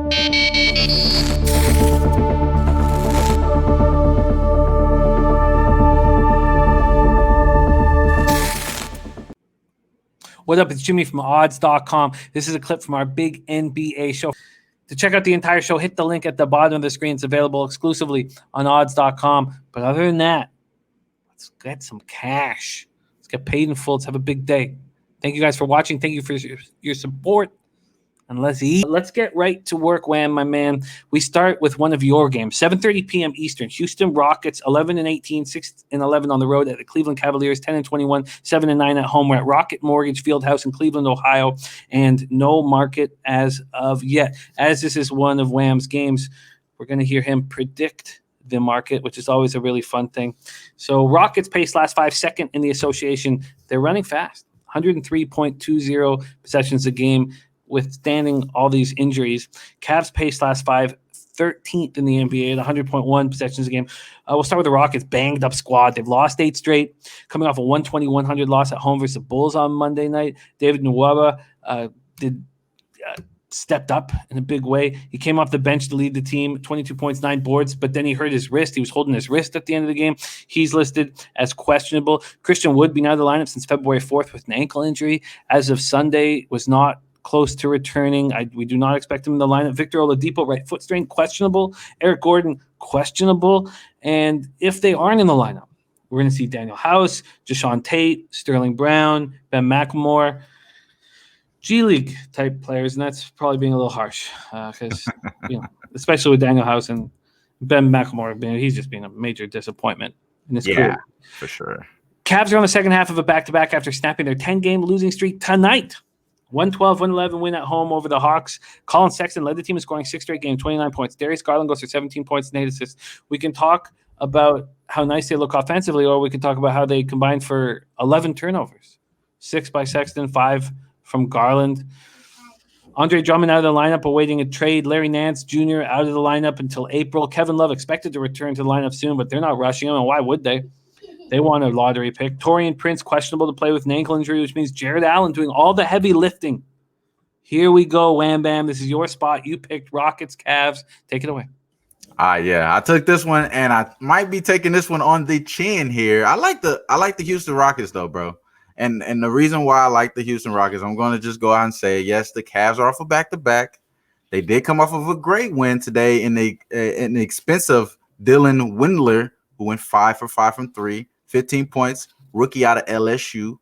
What up? It's Jimmy from odds.com. This is a clip from our big NBA show. To check out the entire show, hit the link at the bottom of the screen. It's available exclusively on odds.com. But other than that, let's get some cash. Let's get paid in full. Let's have a big day. Thank you guys for watching. Thank you for your support. And let's get right to work, Wham, my man. We start with one of your games, 7:30 p.m. Eastern. Houston Rockets, 11-18, 6-11 on the road at the Cleveland Cavaliers, 10-21, 7-9 at home. We're at Rocket Mortgage Fieldhouse in Cleveland, Ohio, and no market as of yet. As this is one of Wham's games, we're going to hear him predict the market, which is always a really fun thing. So Rockets pace last 5 second in the association. They're running fast, 103.20 possessions a game, withstanding all these injuries. Cavs pace last 5, 13th in the NBA at 100.1 possessions a game. We'll start with the Rockets, banged up squad. They've lost 8 straight, coming off a 120-100 loss at home versus the Bulls on Monday night. David Nwaba stepped up in a big way. He came off the bench to lead the team, 22 points, 9 boards, but then he hurt his wrist. He was holding his wrist at the end of the game. He's listed as questionable. Christian Wood been out of the lineup since February 4th with an ankle injury. As of Sunday, was not close to returning. We do not expect him in the lineup. Victor Oladipo, right foot strain, questionable. Eric Gordon, questionable. And if they aren't in the lineup, we're going to see Daniel House, Jashawn Tate, Sterling Brown, Ben McLemore, G League type players, and that's probably being a little harsh because, especially with Daniel House and Ben McLemore, he's just been a major disappointment in his career. For sure. Cavs are on the second half of a back-to-back after snapping their 10-game losing streak tonight. 112-111 win at home over the Hawks. Colin Sexton led the team in scoring 6 straight games, 29 points. Darius Garland goes for 17 points and 8 assists. We can talk about how nice they look offensively, or we can talk about how they combined for 11 turnovers. 6 by Sexton, 5 from Garland. Andre Drummond out of the lineup awaiting a trade. Larry Nance Jr. out of the lineup until April. Kevin Love expected to return to the lineup soon, but they're not rushing him, and why would they? They want a lottery pick. Taurean Prince questionable to play with an ankle injury, which means Jared Allen doing all the heavy lifting. Here we go, Wham Bam. This is your spot. You picked Rockets, Cavs. Take it away. Yeah, I took this one, and I might be taking this one on the chin here. I like the Houston Rockets though, bro. And the reason why I like the Houston Rockets, I'm going to just go out and say, yes, the Cavs are off a back-to-back. They did come off of a great win today in the expensive Dylan Windler, who went 5 for 5 from 3. 15 points, rookie out of LSU.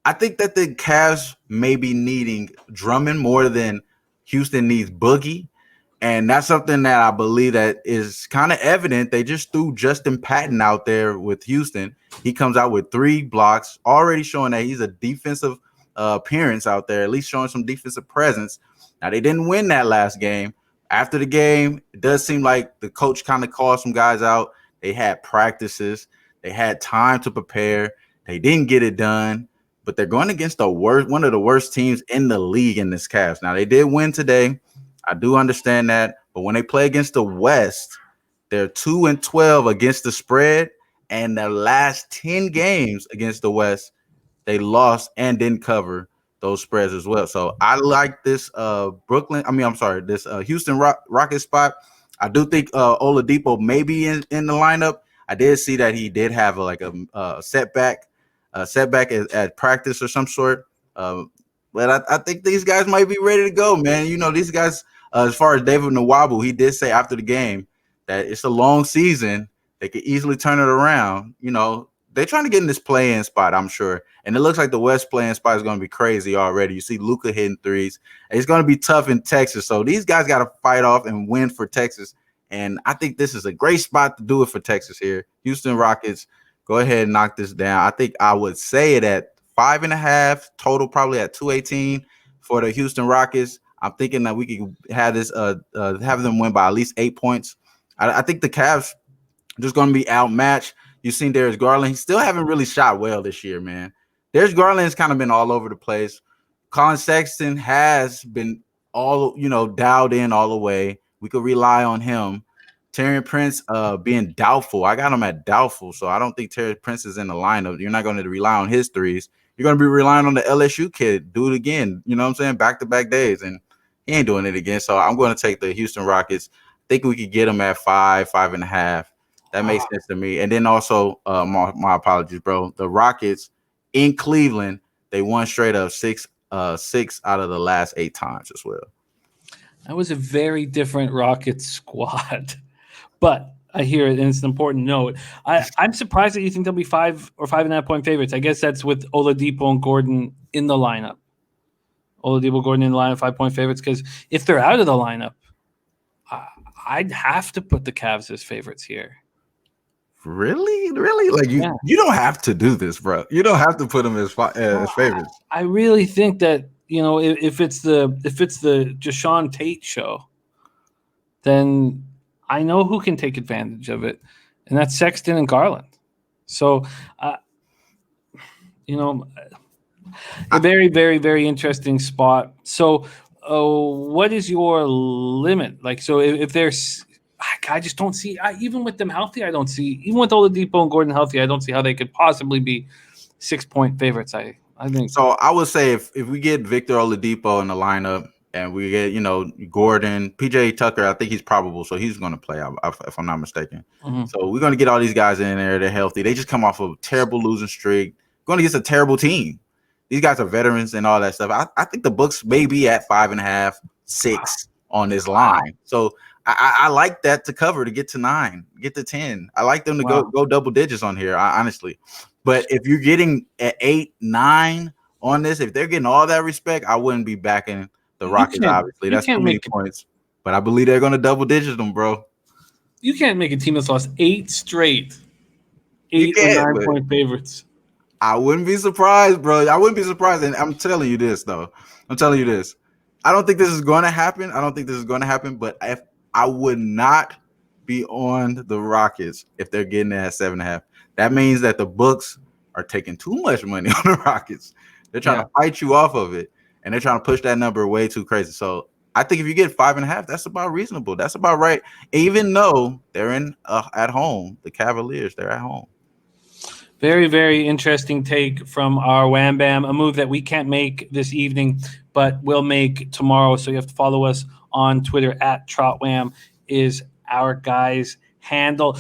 I think that the Cavs may be needing Drummond more than Houston needs Boogie. And that's something that I believe that is kind of evident. They just threw Justin Patton out there with Houston. He comes out with 3 blocks, already showing that he's a defensive appearance out there, at least showing some defensive presence. Now, they didn't win that last game. After the game, it does seem like the coach kind of called some guys out. They had practices. They had time to prepare. They didn't get it done, but they're going against one of the worst teams in the league in this Cavs. Now, they did win today. I do understand that, but when they play against the West, they're 2-12 against the spread, and their last 10 games against the West, they lost and didn't cover those spreads as well. So I like this Houston Rockets spot. I do think Oladipo may be in the lineup. I did see that he did have a setback at practice or some sort. But I think these guys might be ready to go, man. These guys, as far as David Nwaba, he did say after the game that it's a long season. They could easily turn it around. They're trying to get in this play-in spot, I'm sure. And it looks like the West play-in spot is going to be crazy already. You see Luka hitting threes. It's going to be tough in Texas. So these guys got to fight off and win for Texas. And I think this is a great spot to do it for Texas here. Houston Rockets, go ahead and knock this down. I think I would say it at 5.5 total, probably at 218 for the Houston Rockets. I'm thinking that we could have this have them win by at least 8 points. I think the Cavs are just going to be outmatched. You've seen Darius Garland. He still haven't really shot well this year, man. Darius Garland's kind of been all over the place. Colin Sexton has been dialed in all the way. We could rely on him. Taurean Prince being doubtful. I got him at doubtful, so I don't think Taurean Prince is in the lineup. You're not going to rely on his threes. You're going to be relying on the LSU kid. Do it again. You know what I'm saying? Back-to-back days. And He ain't doing it again. So I'm going to take the Houston Rockets. Think we could get them at 5.5. That makes sense to me. And then also, my apologies, bro. The Rockets in Cleveland, they won straight up six out of the last 8 times as well. That was a very different Rockets squad, but I hear it, and it's an important note. I'm surprised that you think they'll be 5 or 5.5 point favorites. I guess that's with Oladipo and Gordon in the lineup. Oladipo, Gordon in the lineup, 5-point favorites. Because if they're out of the lineup, I'd have to put the Cavs as favorites here. Really? Like you don't have to do this, bro. You don't have to put them as favorites. I really think that if it's the Deshaun Tate show, then I know who can take advantage of it, and that's Sexton and Garland. So, a very, very, very interesting spot. So, what is your limit? Like, so if there's, I just don't see, even with them healthy, I don't see, even with Oladipo and Gordon healthy, I don't see how they could possibly be 6-point favorites. I think. So I would say if we get Victor Oladipo in the lineup and we get, Gordon, PJ Tucker, I think he's probable, so he's going to play, if I'm not mistaken. Mm-hmm. So we're going to get all these guys in there. They're healthy. They just come off of a terrible losing streak. Going against a terrible team. These guys are veterans and all that stuff. I think the books may be at 5.5, 6 on this line. So I like that to cover, to get to 9, get to 10. I like them to go double digits on here, honestly. But if you're getting at 8, 9 on this, if they're getting all that respect, I wouldn't be backing the Rockets, obviously. That's too many points. But I believe they're going to double digit them, bro. You can't make a team that's lost 8 straight 8 or 9 point favorites. I wouldn't be surprised, bro. I wouldn't be surprised. And I'm telling you this, though. I don't think this is going to happen. But if I would not be on the Rockets if they're getting it at 7.5. That means that the books are taking too much money on the Rockets. They're trying to fight you off of it, and they're trying to push that number way too crazy. So I think if you get 5.5, that's about reasonable. That's about right. Even though they're at home, the Cavaliers, they're at home. Very, very interesting take from our Wham Bam, a move that we can't make this evening, but we'll make tomorrow. So you have to follow us on Twitter @TrotWham is our guy's handle.